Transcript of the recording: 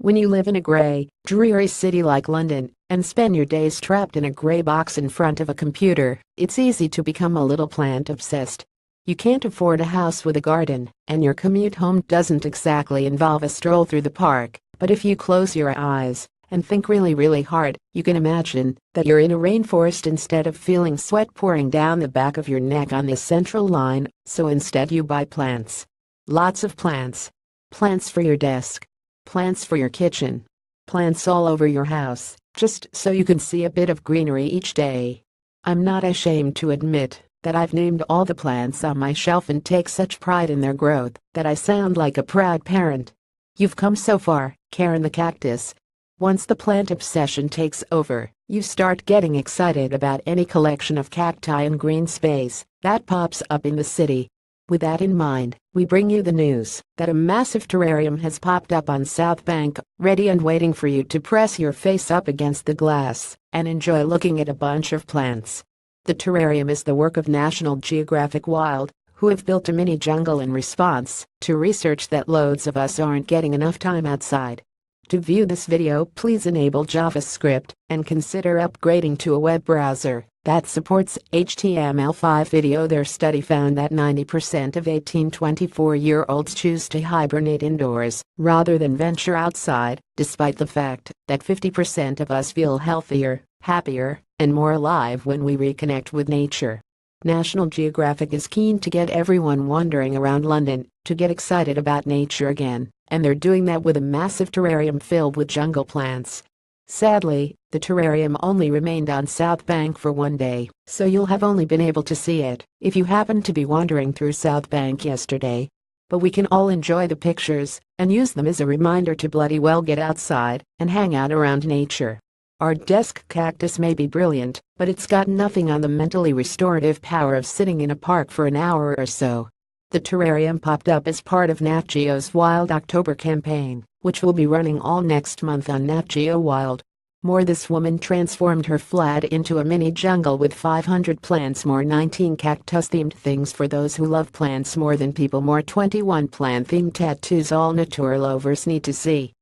When you live in a grey, dreary city like London and spend your days trapped in a grey box in front of a computer, it's easy to become a little plant obsessed. You can't afford a house with a garden, and your commute home doesn't exactly involve a stroll through the park, but if you close your eyes and think really hard, you can imagine that you're in a rainforest instead of feeling sweat pouring down the back of your neck on the central line, so instead you buy plants. Lots of plants. Plants for your desk. Plants for your kitchen. Plants all over your house, just so you can see a bit of greenery each day. I'm not ashamed to admit that I've named all the plants on my shelf and take such pride in their growth that I sound like a proud parent. You've come so far, Karen the cactus. Once the plant obsession takes over, you start getting excited about any collection of cacti and green space that pops up in the city. With that in mind, we bring you the news that a massive terrarium has popped up on Southbank, ready and waiting for you to press your face up against the glass and enjoy looking at a bunch of plants. The terrarium is the work of National Geographic Wild, who have built a mini jungle in response to research that loads of us aren't getting enough time outside. To view this video, please enable JavaScript and consider upgrading to a web browser that supports HTML5 video. Their study found that 90% of 18-24-year-olds choose to hibernate indoors rather than venture outside, despite the fact that 50% of us feel healthier, happier, and more alive when we reconnect with nature. National Geographic is keen to get everyone wandering around London to get excited about nature again, and they're doing that with a massive terrarium filled with jungle plants. Sadly, the terrarium only remained on Southbank for one day, so you'll have only been able to see it if you happened to be wandering through Southbank yesterday. But we can all enjoy the pictures and use them as a reminder to bloody well get outside and hang out around nature. Our desk cactus may be brilliant, but it's got nothing on the mentally restorative power of sitting in a park for an hour or so. The terrarium popped up as part of Nat Geo's Wild October campaign, which will be running all next month on Nat Geo Wild. This woman transformed her flat into a mini jungle with 500 plants, 19 cactus-themed things for those who love plants more than people, 21 plant-themed tattoos all nature lovers need to see.